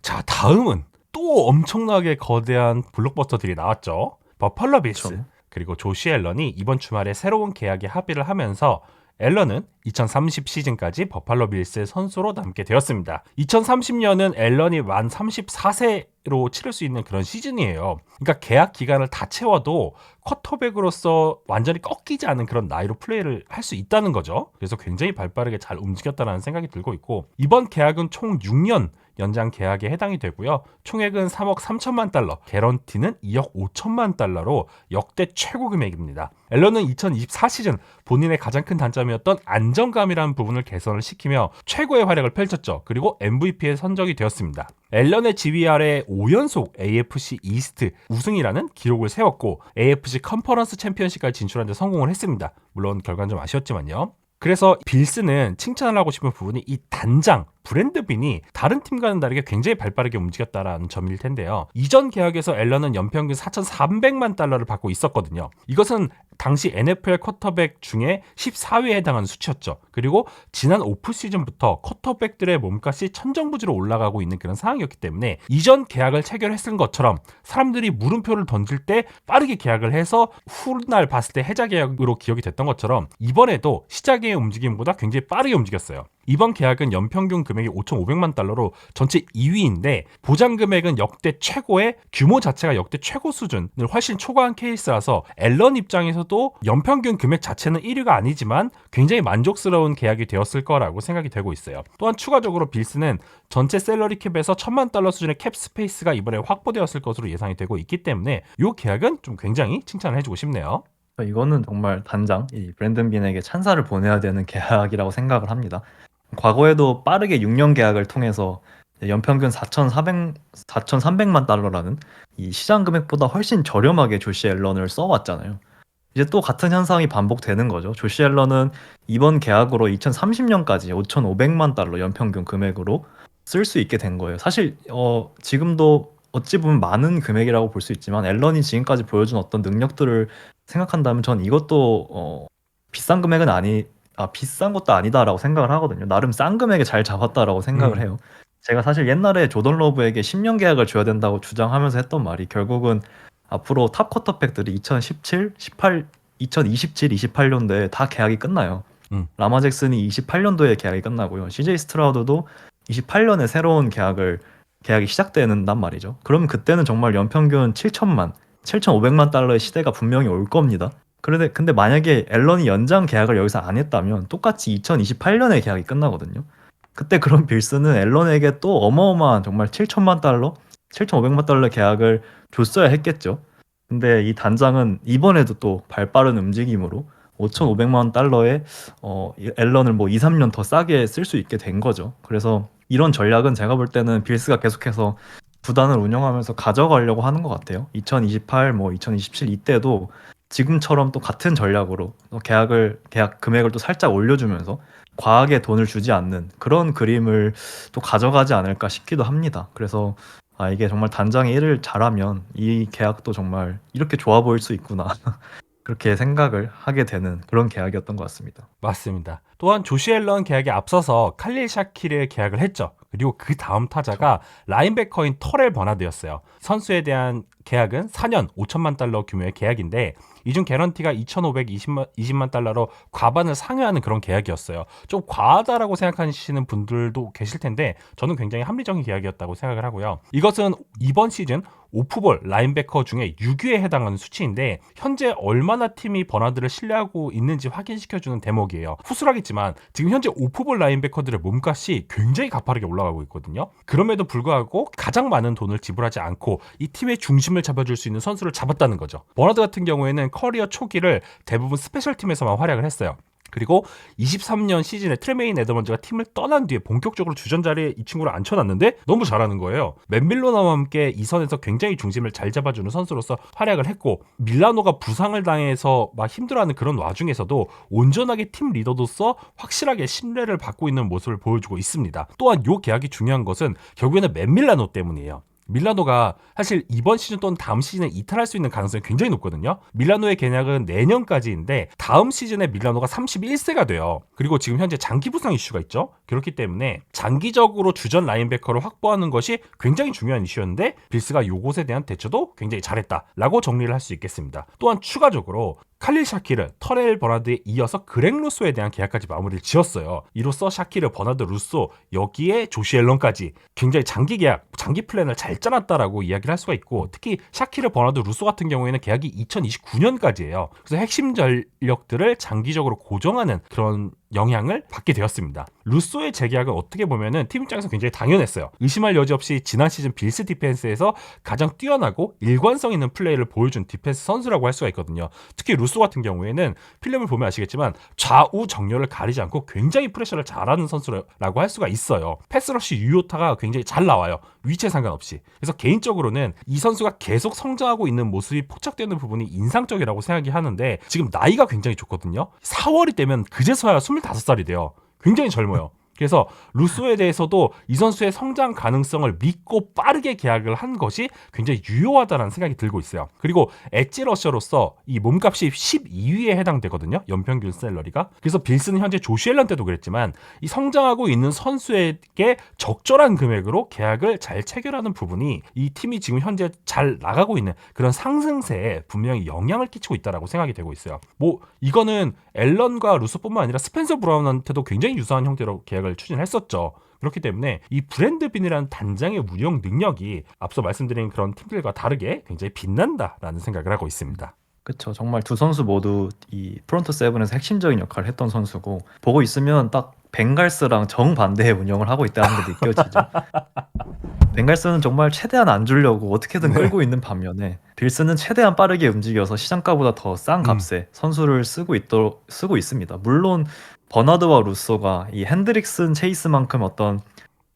자, 다음은 또 엄청나게 거대한 블록버스터들이 나왔죠. 버팔로 빌스 그쵸. 그리고 조시 앨런이 이번 주말에 새로운 계약에 합의를 하면서 앨런은 2030 시즌까지 버팔로 빌스의 선수로 남게 되었습니다. 2030년은 앨런이 만 34세로 치를 수 있는 그런 시즌이에요. 그러니까 계약 기간을 다 채워도 쿼터백으로서 완전히 꺾이지 않은 그런 나이로 플레이를 할 수 있다는 거죠. 그래서 굉장히 발빠르게 잘 움직였다는 생각이 들고 있고, 이번 계약은 총 6년 연장 계약에 해당이 되고요. 총액은 3억 3천만 달러, 개런티는 2억 5천만 달러로 역대 최고 금액입니다. 앨런은 2024 시즌 본인의 가장 큰 단점이었던 안정감이라는 부분을 개선을 시키며 최고의 활약을 펼쳤죠. 그리고 MVP에 선정이 되었습니다. 앨런의 지휘 아래 5연속 AFC 이스트 우승이라는 기록을 세웠고 AFC 컨퍼런스 챔피언십까지 진출하는 데 성공을 했습니다. 물론 결과는 좀 아쉬웠지만요. 그래서 빌스는 칭찬을 하고 싶은 부분이 이 단장 브랜드 빈이 다른 팀과는 다르게 굉장히 발빠르게 움직였다라는 점일 텐데요. 이전 계약에서 앨런은 연평균 4,400만 달러를 받고 있었거든요. 이것은 당시 NFL 쿼터백 중에 14위에 해당하는 수치였죠. 그리고 지난 오프 시즌부터 쿼터백들의 몸값이 천정부지로 올라가고 있는 그런 상황이었기 때문에 이전 계약을 체결했을 것처럼 사람들이 물음표를 던질 때 빠르게 계약을 해서 훗날 봤을 때 해자 계약으로 기억이 됐던 것처럼 이번에도 시작의 움직임보다 굉장히 빠르게 움직였어요. 이번 계약은 연평균 금액이 5,500만 달러로 전체 2위인데 보장 금액은 역대 최고의 규모 자체가 역대 최고 수준을 훨씬 초과한 케이스라서 앨런 입장에서도 연평균 금액 자체는 1위가 아니지만 굉장히 만족스러운 계약이 되었을 거라고 생각이 되고 있어요. 또한 추가적으로 빌스는 전체 샐러리 캡에서 1,000만 달러 수준의 캡 스페이스가 이번에 확보되었을 것으로 예상이 되고 있기 때문에 이 계약은 좀 굉장히 칭찬을 해주고 싶네요. 이거는 정말 단장 이 브랜든 빈에게 찬사를 보내야 되는 계약이라고 생각을 합니다. 과거에도 빠르게 6년 계약을 통해서 연평균 4,300만 달러라는 이 시장 금액보다 훨씬 저렴하게 조시 앨런을 써왔잖아요. 이제 또 같은 현상이 반복되는 거죠. 조시 앨런은 이번 계약으로 2030년까지 5,500만 달러 연평균 금액으로 쓸 수 있게 된 거예요. 사실 지금도 어찌 보면 많은 금액이라고 볼 수 있지만 앨런이 지금까지 보여준 어떤 능력들을 생각한다면 전 이것도 비싼 금액은 비싼 것도 아니다라고 생각을 하거든요. 나름 싼 금액에 잘 잡았다라고 생각을 해요. 제가 사실 옛날에 조던 러브에게 10년 계약을 줘야 된다고 주장하면서 했던 말이 결국은 앞으로 탑 쿼터백들이 2017, 18, 2027, 28년도에 다 계약이 끝나요. 라마 잭슨이 28년도에 계약이 끝나고요. CJ 스트라우드도 28년에 새로운 계약이 시작되는단 말이죠. 그럼 그때는 정말 연평균 7,500만 달러의 시대가 분명히 올 겁니다. 근데 만약에 앨런이 연장 계약을 여기서 안 했다면 똑같이 2028년에 계약이 끝나거든요. 그때 그럼 빌스는 앨런에게 또 어마어마한 정말 7천만 달러, 7,500만 달러 계약을 줬어야 했겠죠. 근데 이 단장은 이번에도 또 발빠른 움직임으로 5,500만 달러에 앨런을 뭐 2, 3년 더 싸게 쓸 수 있게 된 거죠. 그래서 이런 전략은 제가 볼 때는 빌스가 계속해서 구단을 운영하면서 가져가려고 하는 것 같아요. 2028, 뭐 2027 이때도 지금처럼 또 같은 전략으로 계약 금액을 또 살짝 올려주면서 과하게 돈을 주지 않는 그런 그림을 또 가져가지 않을까 싶기도 합니다. 그래서 이게 정말 단장이 일을 잘하면 이 계약도 정말 이렇게 좋아 보일 수 있구나. 그렇게 생각을 하게 되는 그런 계약이었던 것 같습니다. 맞습니다. 또한 조시 앨런 계약에 앞서서 칼릴 샤키를 계약을 했죠. 그리고 그 다음 타자가 라인베커인 터렐 버나드였어요. 선수에 대한 계약은 4년 5천만 달러 규모의 계약인데 이중 개런티가 2,520만 달러로 과반을 상회하는 그런 계약이었어요. 좀 과하다라고 생각하시는 분들도 계실 텐데 저는 굉장히 합리적인 계약이었다고 생각을 하고요. 이것은 이번 시즌 오프볼 라인베커 중에 6위에 해당하는 수치인데 현재 얼마나 팀이 버나드를 신뢰하고 있는지 확인시켜주는 대목이에요. 후술하겠지만 지금 현재 오프볼 라인베커들의 몸값이 굉장히 가파르게 올라가고 있거든요. 그럼에도 불구하고 가장 많은 돈을 지불하지 않고 이 팀의 중심을 잡아줄 수 있는 선수를 잡았다는 거죠. 버나드 같은 경우에는 커리어 초기를 대부분 스페셜 팀에서만 활약을 했어요. 그리고 23년 시즌에 트레메인 에더먼즈가 팀을 떠난 뒤에 본격적으로 주전 자리에 이 친구를 앉혀놨는데 너무 잘하는 거예요. 맨 밀러나와 함께 이 선에서 굉장히 중심을 잘 잡아주는 선수로서 활약을 했고 밀라노가 부상을 당해서 막 힘들어하는 그런 와중에서도 온전하게 팀 리더로서 확실하게 신뢰를 받고 있는 모습을 보여주고 있습니다. 또한 이 계약이 중요한 것은 결국에는 맨 밀라노 때문이에요. 밀라노가 사실 이번 시즌 또는 다음 시즌에 이탈할 수 있는 가능성이 굉장히 높거든요. 밀라노의 계약은 내년까지인데 다음 시즌에 밀라노가 31세가 돼요. 그리고 지금 현재 장기 부상 이슈가 있죠. 그렇기 때문에 장기적으로 주전 라인베커를 확보하는 것이 굉장히 중요한 이슈였는데 빌스가 이것에 대한 대처도 굉장히 잘했다라고 정리를 할 수 있겠습니다. 또한 추가적으로 칼릴 샤키르, 터렐 버나드에 이어서 그렉 루소에 대한 계약까지 마무리를 지었어요. 이로써 샤키르, 버나드, 루소, 여기에 조시 앨런까지 굉장히 장기 계약, 장기 플랜을 잘 짜놨다라고 이야기를 할 수가 있고, 특히 샤키르, 버나드, 루소 같은 경우에는 계약이 2029년까지예요. 그래서 핵심 전력들을 장기적으로 고정하는 그런 영향을 받게 되었습니다. 루소의 재계약은 어떻게 보면은 팀 입장에서 굉장히 당연했어요. 의심할 여지 없이 지난 시즌 빌스 디펜스에서 가장 뛰어나고 일관성 있는 플레이를 보여준 디펜스 선수라고 할 수가 있거든요. 특히 루소 같은 경우에는 필름을 보면 아시겠지만 좌우 정렬을 가리지 않고 굉장히 프레셔를 잘하는 선수라고 할 수가 있어요. 패스러시 유효타가 굉장히 잘 나와요. 위치에 상관없이. 그래서 개인적으로는 이 선수가 계속 성장하고 있는 모습이 포착되는 부분이 인상적이라고 생각이 하는데, 지금 나이가 굉장히 좋거든요. 4월이 되면 그제서야 25살이 돼요. 굉장히 젊어요. 그래서 루소에 대해서도 이 선수의 성장 가능성을 믿고 빠르게 계약을 한 것이 굉장히 유효하다는 생각이 들고 있어요. 그리고 엣지 러셔로서 이 몸값이 12위에 해당되거든요. 연평균 셀러리가. 그래서 빌스는 현재 조시 앨런 때도 그랬지만 이 성장하고 있는 선수에게 적절한 금액으로 계약을 잘 체결하는 부분이 이 팀이 지금 현재 잘 나가고 있는 그런 상승세에 분명히 영향을 끼치고 있다고 생각이 되고 있어요. 뭐 이거는 앨런과 루소뿐만 아니라 스펜서 브라운한테도 굉장히 유사한 형태로 계약을 추진했었죠. 그렇기 때문에 이 브랜드 빈이라는 단장의 운영 능력이 앞서 말씀드린 그런 팀들과 다르게 굉장히 빛난다라는 생각을 하고 있습니다. 그렇죠. 정말 두 선수 모두 이 프론트 세븐에서 핵심적인 역할을 했던 선수고, 보고 있으면 딱 벵갈스랑 정반대의 운영을 하고 있다는 게 느껴지죠. 벵갈스는 정말 최대한 안 주려고 어떻게든 끌고 있는 반면에, 빌스는 최대한 빠르게 움직여서 시장가보다 더 싼 값에 선수를 쓰고 있습니다. 물론 버나드와 루소가 이 핸드릭슨, 체이스만큼 어떤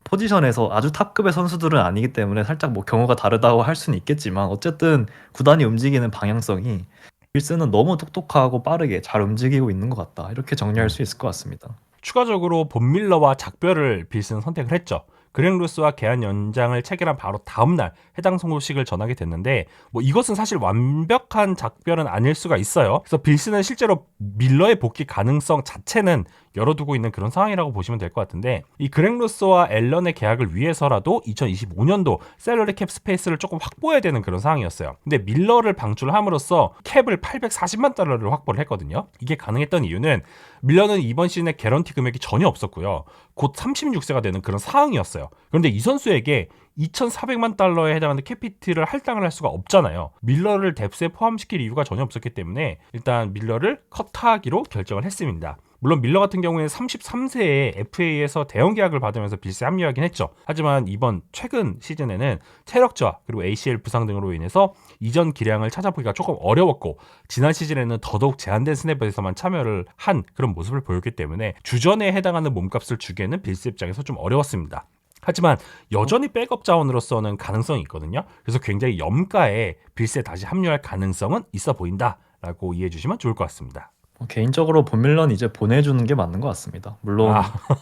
포지션에서 아주 탑급의 선수들은 아니기 때문에 살짝 뭐 경우가 다르다고 할 수는 있겠지만, 어쨌든 구단이 움직이는 방향성이 빌스는 너무 똑똑하고 빠르게 잘 움직이고 있는 것 같다, 이렇게 정리할 수 있을 것 같습니다. 추가적으로 본 밀러와 작별을 빌스는 선택을 했죠. 그렉 루스와 계약 연장을 체결한 바로 다음날 해당 소식을 전하게 됐는데, 뭐 이것은 사실 완벽한 작별은 아닐 수가 있어요. 그래서 빌스는 실제로 밀러의 복귀 가능성 자체는 열어두고 있는 그런 상황이라고 보시면 될 것 같은데, 이 그렉 루스와 앨런의 계약을 위해서라도 2025년도 셀러리 캡 스페이스를 조금 확보해야 되는 그런 상황이었어요. 근데 밀러를 방출함으로써 캡을 840만 달러를 확보를 했거든요. 이게 가능했던 이유는 밀러는 이번 시즌에 개런티 금액이 전혀 없었고요. 곧 36세가 되는 그런 상황이었어요. 그런데 이 선수에게 2,400만 달러에 해당하는 캐피티를 할당을 할 수가 없잖아요. 밀러를 뎁스에 포함시킬 이유가 전혀 없었기 때문에 일단 밀러를 컷하기로 결정을 했습니다. 물론 밀러 같은 경우에는 33세에 FA에서 대형 계약을 받으면서 빌스에 합류하긴 했죠. 하지만 이번 최근 시즌에는 체력 저하 그리고 ACL 부상 등으로 인해서 이전 기량을 찾아보기가 조금 어려웠고, 지난 시즌에는 더더욱 제한된 스냅에서만 참여를 한 그런 모습을 보였기 때문에 주전에 해당하는 몸값을 주기에는 빌스 입장에서 좀 어려웠습니다. 하지만 여전히 백업 자원으로서는 가능성이 있거든요. 그래서 굉장히 염가에 빌스에 다시 합류할 가능성은 있어 보인다라고 이해해 주시면 좋을 것 같습니다. 개인적으로 본 밀러는 이제 보내주는 게 맞는 것 같습니다. 물론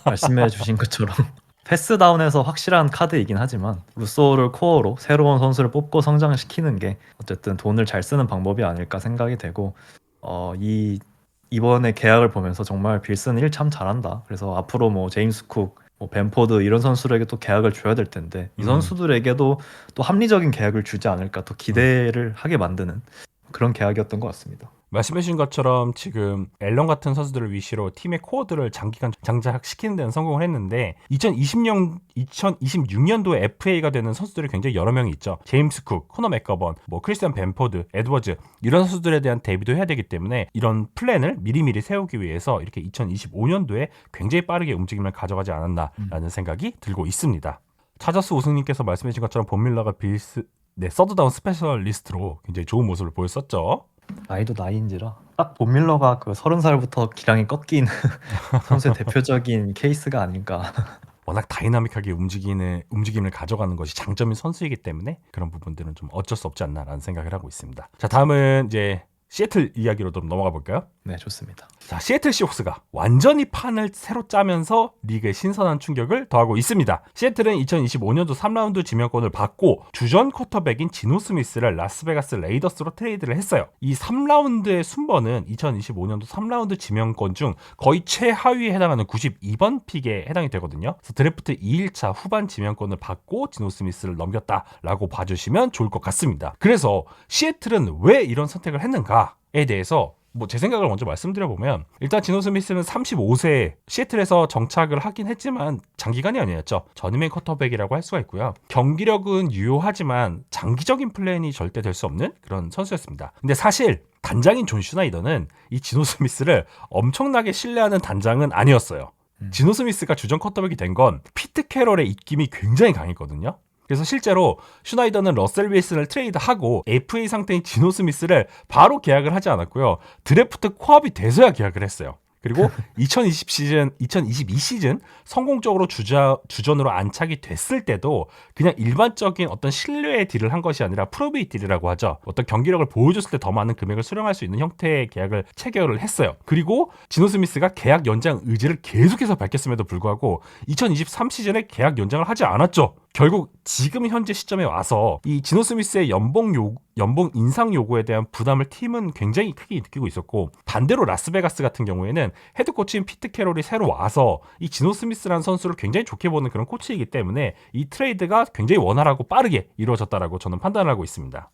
말씀해 주신 것처럼 패스다운에서 확실한 카드이긴 하지만, 루소를 코어로 새로운 선수를 뽑고 성장시키는 게 어쨌든 돈을 잘 쓰는 방법이 아닐까 생각이 되고, 이번에 계약을 보면서 정말 빌스는 일 참 잘한다. 그래서 앞으로 뭐 제임스 쿡, 뭐 벤포드 이런 선수들에게 또 계약을 줘야 될 텐데, 이 선수들에게도 또 합리적인 계약을 주지 않을까, 또 기대를 하게 만드는 그런 계약이었던 것 같습니다. 말씀해주신 것처럼 지금 앨런 같은 선수들을 위시로 팀의 코어들을 장기간 장착시키는 데는 성공을 했는데, 2026년도에 FA가 되는 선수들이 굉장히 여러 명이 있죠. 제임스 쿡, 코너 맥거번, 뭐 크리스티안 벤포드, 에드워즈, 이런 선수들에 대한 대비도 해야 되기 때문에 이런 플랜을 미리미리 세우기 위해서 이렇게 2025년도에 굉장히 빠르게 움직임을 가져가지 않았나라는 생각이 들고 있습니다. 차저스 우승님께서 말씀해주신 것처럼 본 밀러가 빌스 서드다운 스페셜리스트로 굉장히 좋은 모습을 보였었죠. 나이도 나이인지라 딱 본 밀러가 그 30살부터 기량이 꺾인 선수의 대표적인 케이스가 아닌가. 워낙 다이나믹하게 움직임을 가져가는 것이 장점인 선수이기 때문에 그런 부분들은 좀 어쩔 수 없지 않나라는 생각을 하고 있습니다. 자, 다음은 이제 시애틀 이야기로 좀 넘어가 볼까요? 네, 좋습니다. 자, 시애틀 시옥스가 완전히 판을 새로 짜면서 리그에 신선한 충격을 더하고 있습니다. 시애틀은 2025년도 3라운드 지명권을 받고 주전 쿼터백인 지노 스미스를 라스베가스 레이더스로 트레이드를 했어요. 이 3라운드의 순번은 2025년도 3라운드 지명권 중 거의 최하위에 해당하는 92번 픽에 해당이 되거든요. 그래서 드래프트 2일차 후반 지명권을 받고 지노 스미스를 넘겼다라고 봐주시면 좋을 것 같습니다. 그래서 시애틀은 왜 이런 선택을 했는가에 대해서 제 생각을 먼저 말씀드려보면, 일단 지노 스미스는 35세 시애틀에서 정착을 하긴 했지만 장기간이 아니었죠. 전임의 쿼터백이라고 할 수가 있고요. 경기력은 유효하지만 장기적인 플랜이 절대 될 수 없는 그런 선수였습니다. 근데 사실 단장인 존 슈나이더는 이 지노 스미스를 엄청나게 신뢰하는 단장은 아니었어요. 지노 스미스가 주전 쿼터백이 된 건 피트 캐럴의 입김이 굉장히 강했거든요. 그래서 실제로 슈나이더는 러셀 윌슨을 트레이드하고 FA 상태인 지노 스미스를 바로 계약을 하지 않았고요. 드래프트 코앞이 돼서야 계약을 했어요. 그리고 2022 시즌 성공적으로 주전으로 안착이 됐을 때도 그냥 일반적인 어떤 신뢰의 딜을 한 것이 아니라 프로베이 딜이라고 하죠. 어떤 경기력을 보여줬을 때 더 많은 금액을 수령할 수 있는 형태의 계약을 체결을 했어요. 그리고 지노 스미스가 계약 연장 의지를 계속해서 밝혔음에도 불구하고 2023 시즌에 계약 연장을 하지 않았죠. 결국 지금 현재 시점에 와서 이 지노 스미스의 연봉 인상 요구에 대한 부담을 팀은 굉장히 크게 느끼고 있었고, 반대로 라스베가스 같은 경우에는 헤드 코치인 피트 캐롤이 새로 와서 이 지노 스미스라는 선수를 굉장히 좋게 보는 그런 코치이기 때문에 이 트레이드가 굉장히 원활하고 빠르게 이루어졌다라고 저는 판단을 하고 있습니다.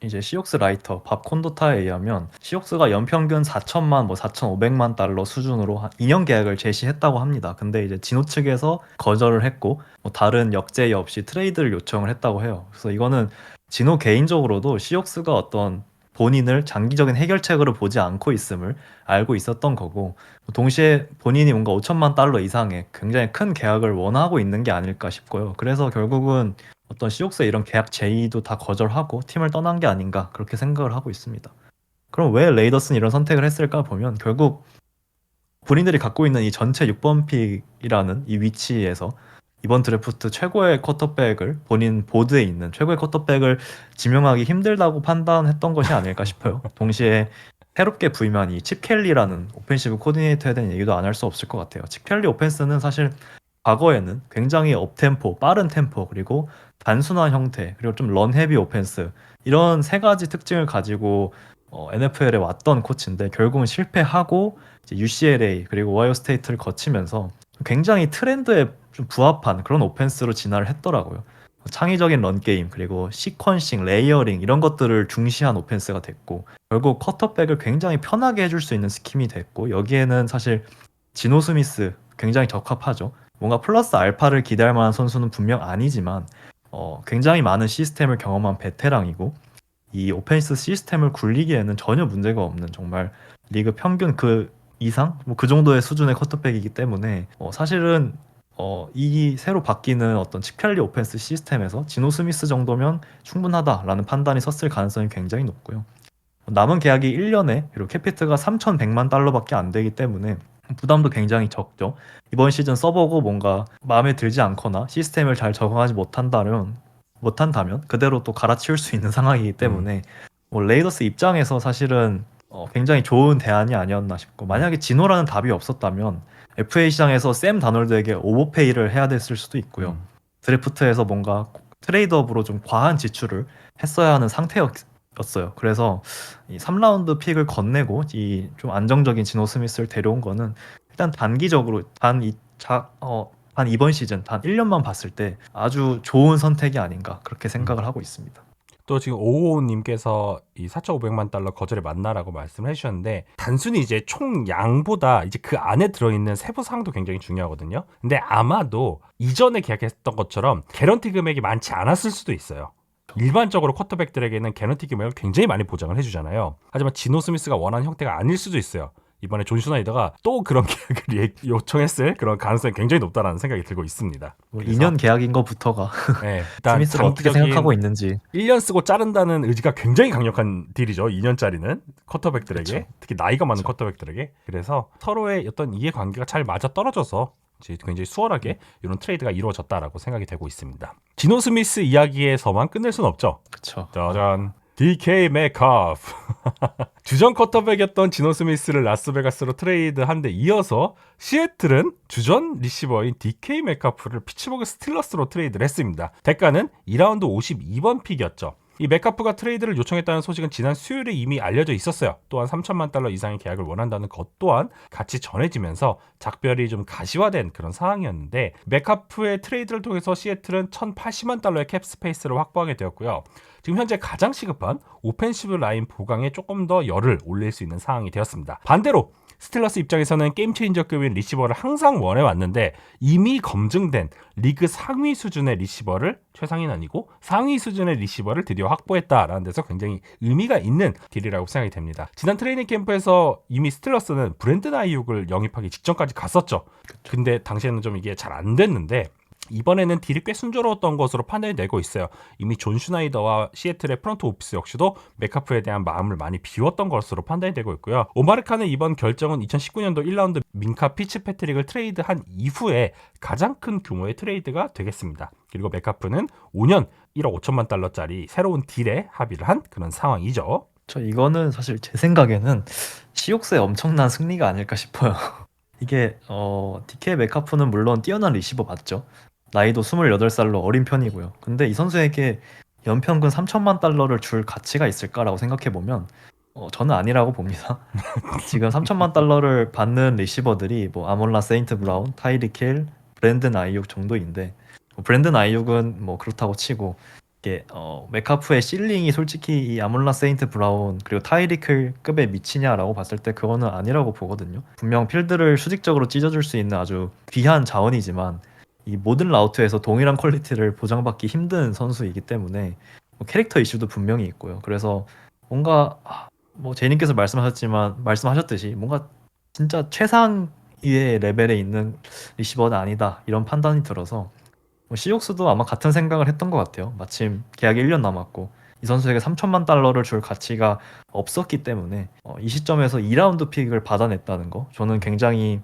이제 시옥스 라이터 밥 콘도타에 의하면 시옥스가 연평균 4천만 4,500만 달러 수준으로 2년 계약을 제시했다고 합니다. 근데 이제 진호 측에서 거절을 했고 다른 역제의 없이 트레이드를 요청을 했다고 해요. 그래서 이거는 진호 개인적으로도 시옥스가 어떤 본인을 장기적인 해결책으로 보지 않고 있음을 알고 있었던 거고, 동시에 본인이 뭔가 5천만 달러 이상의 굉장히 큰 계약을 원하고 있는 게 아닐까 싶고요. 그래서 결국은 어떤 시옥스의 이런 계약 제의도 다 거절하고 팀을 떠난 게 아닌가, 그렇게 생각을 하고 있습니다. 그럼 왜 레이더스는 이런 선택을 했을까 보면, 결국 본인들이 갖고 있는 이 전체 6번 픽이라는 이 위치에서 이번 드래프트 최고의 쿼터백을, 본인 보드에 있는 최고의 쿼터백을 지명하기 힘들다고 판단했던 것이 아닐까 싶어요. 동시에 새롭게 부임한 이 칩 켈리라는 오펜시브 코디네이터에 대한 얘기도 안 할 수 없을 것 같아요. 칩 켈리 오펜스는 사실 과거에는 굉장히 업템포, 빠른 tempo, 그리고 단순한 형태, 그리고 좀 런 헤비 오펜스, 이런 세 가지 특징을 가지고 NFL에 왔던 코치인데, 결국은 실패하고 이제 UCLA 그리고 오하이오 스테이트를 거치면서 굉장히 트렌드에 좀 부합한 그런 오펜스로 진화를 했더라고요. 창의적인 런게임, 그리고 시퀀싱, 레이어링, 이런 것들을 중시한 오펜스가 됐고, 결국 쿼터백을 굉장히 편하게 해줄 수 있는 스킴이 됐고, 여기에는 사실 지노 스미스 굉장히 적합하죠. 뭔가 플러스 알파를 기대할 만한 선수는 분명 아니지만 굉장히 많은 시스템을 경험한 베테랑이고, 이 오펜스 시스템을 굴리기에는 전혀 문제가 없는, 정말 리그 평균 그 이상 그 정도의 수준의 쿼터백이기 때문에 사실은 이 새로 바뀌는 어떤 칩켈리 오펜스 시스템에서 지노 스미스 정도면 충분하다라는 판단이 섰을 가능성이 굉장히 높고요. 남은 계약이 1년에 그리고 캡히트가 3,100만 달러밖에 안 되기 때문에 부담도 굉장히 적죠. 이번 시즌 써보고 뭔가 마음에 들지 않거나 시스템을 잘 적응하지 못한다면 그대로 또 갈아치울 수 있는 상황이기 때문에 레이더스 입장에서 사실은 굉장히 좋은 대안이 아니었나 싶고, 만약에 진호라는 답이 없었다면 FA 시장에서 샘 다널드에게 오버페이를 해야 됐을 수도 있고요. 드래프트에서 뭔가 트레이드업으로 좀 과한 지출을 했어야 하는 상태였어요. 그래서 이 3라운드 픽을 건네고 이 좀 안정적인 지노 스미스를 데려온 거는 일단 단기적으로 단 이번 시즌 단 1년만 봤을 때 아주 좋은 선택이 아닌가, 그렇게 생각을 하고 있습니다. 또 지금 오호님께서 이 4,500만 달러 거절의 만나라고 말씀을 해주셨는데, 단순히 이제 총 양보다 이제 그 안에 들어있는 세부 사항도 굉장히 중요하거든요. 근데 아마도 이전에 계약했던 것처럼 개런티 금액이 많지 않았을 수도 있어요. 일반적으로 쿼터백들에게는 개런티 금액을 굉장히 많이 보장을 해주잖아요. 하지만 지노 스미스가 원하는 형태가 아닐 수도 있어요. 이번에 존 슈나이더가 또 그런 계약을 요청했을 그런 가능성이 굉장히 높다라는 생각이 들고 있습니다. 2년 계약인 것부터가 네, 일단 스미스가 어떻게 생각하고 있는지. 1년 쓰고 자른다는 의지가 굉장히 강력한 딜이죠. 2년짜리는 쿼터백들에게, 그쵸. 특히 나이가 많은 그쵸. 쿼터백들에게. 그래서 서로의 어떤 이해관계가 잘 맞아 떨어져서 이제 굉장히 수월하게 이런 트레이드가 이루어졌다라고 생각이 되고 있습니다. 지노 스미스 이야기에서만 끝낼 수는 없죠. 그렇죠. 짜잔. DK 메카프. 주전 쿼터백이었던 지노 스미스를 라스베가스로 트레이드한 데 이어서 시애틀은 주전 리시버인 DK 메카프를 피츠버그 스틸러스로 트레이드를 했습니다. 대가는 2라운드 52번 픽이었죠. 이 메카프가 트레이드를 요청했다는 소식은 지난 수요일에 이미 알려져 있었어요. 또한 3천만 달러 이상의 계약을 원한다는 것 또한 같이 전해지면서 작별이 좀 가시화된 그런 상황이었는데, 메카프의 트레이드를 통해서 시애틀은 1,080만 달러의 캡 스페이스를 확보하게 되었고요. 지금 현재 가장 시급한 오펜시브 라인 보강에 조금 더 열을 올릴 수 있는 상황이 되었습니다. 반대로 스틸러스 입장에서는 게임 체인저급인 리시버를 항상 원해왔는데, 이미 검증된 리그 상위 수준의 리시버를, 최상위는 아니고 상위 수준의 리시버를 드디어 확보했다라는 데서 굉장히 의미가 있는 딜이라고 생각이 됩니다. 지난 트레이닝 캠프에서 이미 스틸러스는 브랜든 아이육을 영입하기 직전까지 갔었죠. 근데 당시에는 좀 이게 잘 안 됐는데, 이번에는 딜이 꽤 순조로웠던 것으로 판단이 되고 있어요. 이미 존 슈나이더와 시애틀의 프런트 오피스 역시도 메카프에 대한 마음을 많이 비웠던 것으로 판단이 되고 있고요. 오마르카는 이번 결정은 2019년도 1라운드 민카 피츠패트릭을 트레이드한 이후에 가장 큰 규모의 트레이드가 되겠습니다. 그리고 메카프는 5년 1억 5천만 달러짜리 새로운 딜에 합의를 한 그런 상황이죠. 이거는 사실 제 생각에는 시옥스의 엄청난 승리가 아닐까 싶어요. 이게 DK 메카프는 물론 뛰어난 리시버 맞죠. 나이도 28살로 어린 편이고요. 근데 이 선수에게 연평균 3천만 달러를 줄 가치가 있을까라고 생각해보면 저는 아니라고 봅니다. 지금 3천만 달러를 받는 리시버들이 뭐 아몰라 세인트 브라운, 타이릭 힐, 브랜든 아이육 정도인데, 브랜든 아이육은 뭐 그렇다고 치고, 이게 메카프의 실링이 솔직히 이 아몰라 세인트 브라운 그리고 타이릭 힐 급에 미치냐라고 봤을 때 그거는 아니라고 보거든요. 분명 필드를 수직적으로 찢어줄 수 있는 아주 귀한 자원이지만 이 모든 라우트에서 동일한 퀄리티를 보장받기 힘든 선수이기 때문에 캐릭터 이슈도 분명히 있고요. 그래서 뭔가 뭐 제이님께서 말씀하셨듯이 뭔가 진짜 최상위의 레벨에 있는 리시버는 아니다, 이런 판단이 들어서 시옥스도 아마 같은 생각을 했던 것 같아요. 마침 계약이 1년 남았고 이 선수에게 3천만 달러를 줄 가치가 없었기 때문에 이 시점에서 2라운드 픽을 받아냈다는 거, 저는 굉장히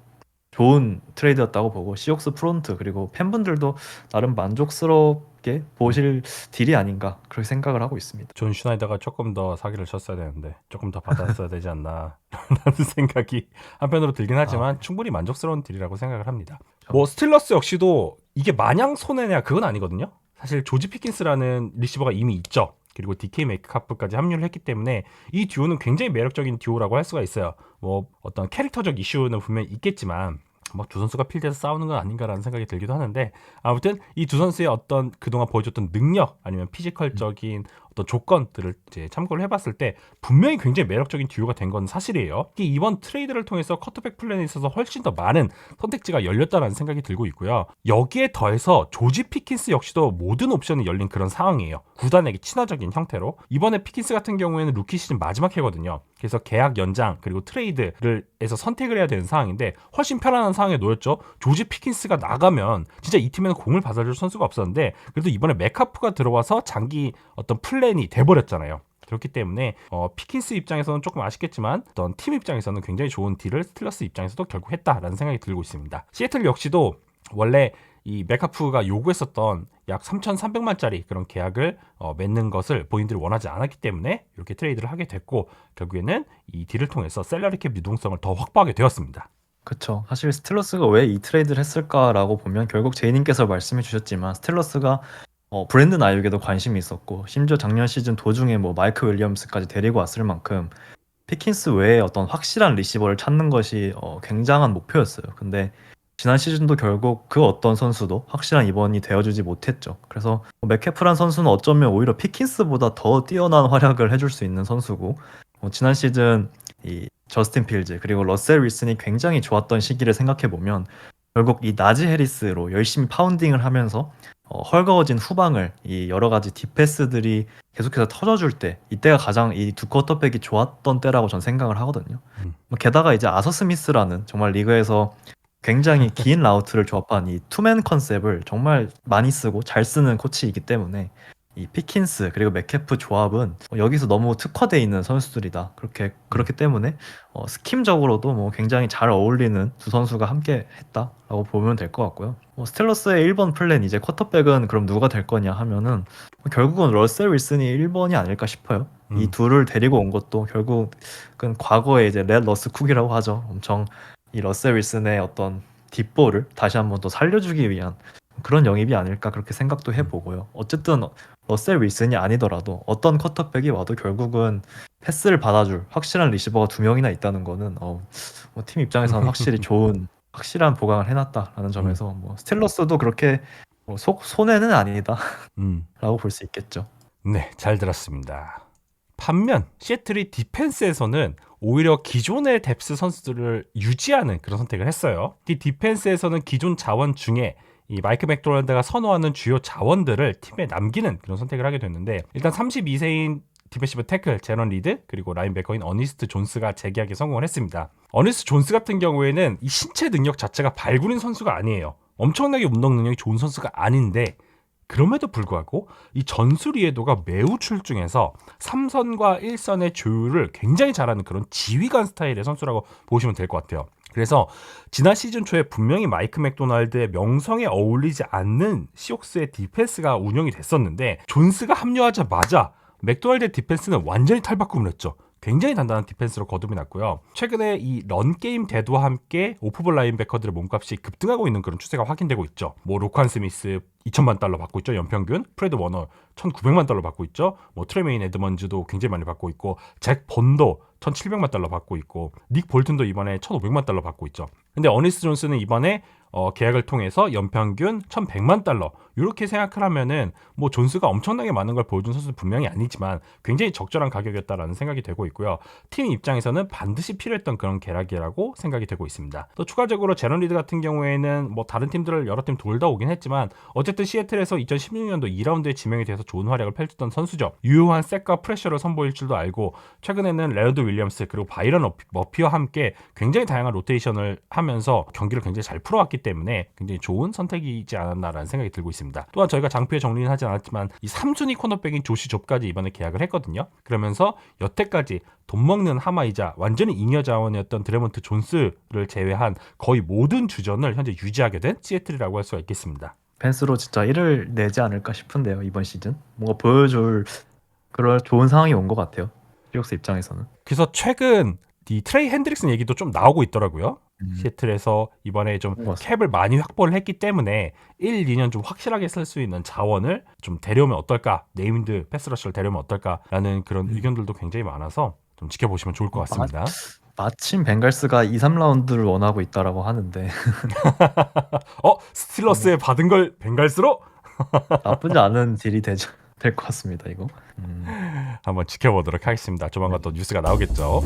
좋은 트레이드였다고 보고, 시옥스 프론트 그리고 팬분들도 나름 만족스럽게 보실 딜이 아닌가 그렇게 생각을 하고 있습니다. 존 슈나이더가 조금 더 사기를 쳤어야 되는데 조금 더 받았어야 되지 않나 라는 생각이 한편으로 들긴 하지만 충분히 만족스러운 딜이라고 생각을 합니다. 뭐 스틸러스 역시도 이게 마냥 손해냐 그건 아니거든요. 사실 조지 피킨스라는 리시버가 이미 있죠. 그리고 DK 메이크카프까지 합류를 했기 때문에 이 듀오는 굉장히 매력적인 듀오라고 할 수가 있어요. 뭐 어떤 캐릭터적 이슈는 분명히 있겠지만 뭐 두 선수가 필드에서 싸우는 건 아닌가라는 생각이 들기도 하는데, 아무튼 이 두 선수의 어떤 그동안 보여줬던 능력 아니면 피지컬적인 어떤 조건들을 이제 참고를 해봤을 때 분명히 굉장히 매력적인 듀오가 된 건 사실이에요. 특히 이번 트레이드를 통해서 커트백 플랜에 있어서 훨씬 더 많은 선택지가 열렸다는 생각이 들고 있고요. 여기에 더해서 조지 피킨스 역시도 모든 옵션이 열린 그런 상황이에요. 구단에게 친화적인 형태로. 이번에 피킨스 같은 경우에는 루키 시즌 마지막 해거든요. 그래서 계약 연장 그리고 트레이드를 해서 선택을 해야 되는 상황인데 훨씬 편안한 상황에 놓였죠. 조지 피킨스가 나가면 진짜 이 팀에는 공을 받아줄 선수가 없었는데, 그래도 이번에 메카프가 들어와서 장기 어떤 플랜이 돼버렸잖아요. 그렇기 때문에 피킨스 입장에서는 조금 아쉽겠지만 어떤 팀 입장에서는 굉장히 좋은 딜을 스틸러스 입장에서도 결국 했다라는 생각이 들고 있습니다. 시애틀 역시도 원래 이 메카프가 요구했었던 약 3,300만짜리 그런 계약을 맺는 것을 본인들이 원하지 않았기 때문에 이렇게 트레이드를 하게 됐고, 결국에는 이 딜을 통해서 셀러리 캡 유동성을 더 확보하게 되었습니다. 그쵸. 사실 스틸러스가 왜 이 트레이드를 했을까라고 보면 결국 제이님께서 말씀해 주셨지만 스틸러스가 브랜든 아이육에도 관심이 있었고, 심지어 작년 시즌 도중에 뭐 마이크 윌리엄스까지 데리고 왔을 만큼 피킨스 외에 어떤 확실한 리시버를 찾는 것이 굉장한 목표였어요. 근데 지난 시즌도 결국 그 어떤 선수도 확실한 입원이 되어주지 못했죠. 그래서 맥캐프란 선수는 어쩌면 오히려 피킨스보다 더 뛰어난 활약을 해줄 수 있는 선수고, 지난 시즌 이 저스틴 필즈 그리고 러셀 윌슨이 굉장히 좋았던 시기를 생각해보면 결국 이 나지 해리스로 열심히 파운딩을 하면서 헐거워진 후방을 이 여러 가지 딥패스들이 계속해서 터져줄 때, 이때가 가장 이 두 쿼터백이 좋았던 때라고 전 생각을 하거든요. 게다가 이제 아서 스미스라는 정말 리그에서 굉장히 긴 라우트를 조합한 이 투맨 컨셉을 정말 많이 쓰고 잘 쓰는 코치이기 때문에 이 피킨스 그리고 맥캐프 조합은 여기서 너무 특화돼 있는 선수들이다. 그렇기 때문에 스킴적으로도 뭐 굉장히 잘 어울리는 두 선수가 함께 했다라고 보면 될 것 같고요. 스틸러스의 1번 플랜 이제 쿼터백은 그럼 누가 될 거냐 하면은 결국은 러셀 윌슨이 1번이 아닐까 싶어요. 이 둘을 데리고 온 것도 결국은 과거에 이제 렛 러스 쿡이라고 하죠. 엄청 이 러셀 윌슨의 어떤 뒷볼을 다시 한번 또 살려주기 위한 그런 영입이 아닐까 그렇게 생각도 해보고요. 어쨌든 러셀 윌슨이 아니더라도 어떤 쿼터백이 와도 결국은 패스를 받아줄 확실한 리시버가 두 명이나 있다는 거는 팀 입장에서는 확실히 좋은 확실한 보강을 해놨다라는 점에서 뭐 스틸러스도 그렇게 손해는 아니다라고 볼 수 있겠죠. 네, 잘 들었습니다. 반면 시애틀이 디펜스에서는 오히려 기존의 뎁스 선수들을 유지하는 그런 선택을 했어요. 이 디펜스에서는 기존 자원 중에 이 마이크 맥도날드가 선호하는 주요 자원들을 팀에 남기는 그런 선택을 하게 됐는데, 일단 32세인 디펜시브 태클 제런 리드 그리고 라인베커인 어니스트 존스가 재계약에 성공을 했습니다. 어니스트 존스 같은 경우에는 이 신체 능력 자체가 발군인 선수가 아니에요. 엄청나게 운동 능력이 좋은 선수가 아닌데 그럼에도 불구하고 이 전술 이해도가 매우 출중해서 3선과 1선의 조율을 굉장히 잘하는 그런 지휘관 스타일의 선수라고 보시면 될 것 같아요. 그래서 지난 시즌 초에 분명히 마이크 맥도날드의 명성에 어울리지 않는 시옥스의 디펜스가 운영이 됐었는데, 존스가 합류하자마자 맥도날드의 디펜스는 완전히 탈바꿈을 했죠. 굉장히 단단한 디펜스로 거듭이 났고요. 최근에 이 런게임 대두와 함께 오프볼 라인베커들의 몸값이 급등하고 있는 그런 추세가 확인되고 있죠. 뭐 로칸 스미스 2천만 달러 받고 있죠, 연평균. 프레드 워너 1,900만 달러 받고 있죠. 뭐 트레메인 에드먼즈도 굉장히 많이 받고 있고, 잭 본도 1,700만 달러 받고 있고, 닉 볼튼도 이번에 1,500만 달러 받고 있죠. 근데 어니스트 존스는 이번에 계약을 통해서 연평균 1,100만 달러 이렇게 생각을 하면은 뭐 존스가 엄청나게 많은 걸 보여준 선수는 분명히 아니지만 굉장히 적절한 가격이었다라는 생각이 되고 있고요. 팀 입장에서는 반드시 필요했던 그런 계약이라고 생각이 되고 있습니다. 또 추가적으로 제런 리드 같은 경우에는 뭐 다른 팀들을 여러 팀 돌다 오긴 했지만 어쨌든 시애틀에서 2016년도 2라운드에 지명이 돼서 좋은 활약을 펼쳤던 선수죠. 유효한 색과 프레셔를 선보일 줄도 알고, 최근에는 레어드 윌리엄스 그리고 바이런 머피와 함께 굉장히 다양한 로테이션을 하면서 경기를 굉장히 잘 풀어왔기 때문에 굉장히 좋은 선택이지 않았나라는 생각이 들고 있습니다. 또한 저희가 장표에 정리는 하지 않았지만 이 3순위 코너백인 조시 좁까지 이번에 계약을 했거든요. 그러면서 여태까지 돈 먹는 하마이자 완전히 잉여 자원이었던 드레몬트 존스를 제외한 거의 모든 주전을 현재 유지하게 된 시애틀이라고 할 수가 있겠습니다. 펜스로 진짜 1을 내지 않을까 싶은데요, 이번 시즌. 뭔가 보여줄 그럴 좋은 상황이 온 것 같아요, 시옥스 입장에서는. 그래서 최근 이 트레이 핸드릭슨 얘기도 좀 나오고 있더라고요. 시애틀에서 이번에 좀 캡을 많이 확보를 했기 때문에 1, 2년 좀 확실하게 쓸 수 있는 자원을 좀 데려오면 어떨까, 네임드 패스러셔를 데려오면 어떨까라는 그런 의견들도 굉장히 많아서 좀 지켜보시면 좋을 것 같습니다. 마침 벵갈스가 2, 3라운드를 원하고 있다라고 하는데 스틸러스에 받은 걸 벵갈스로? 나쁘지 않은 딜이 될 것 같습니다, 이거. 한번 지켜보도록 하겠습니다. 조만간 또 뉴스가 나오겠죠.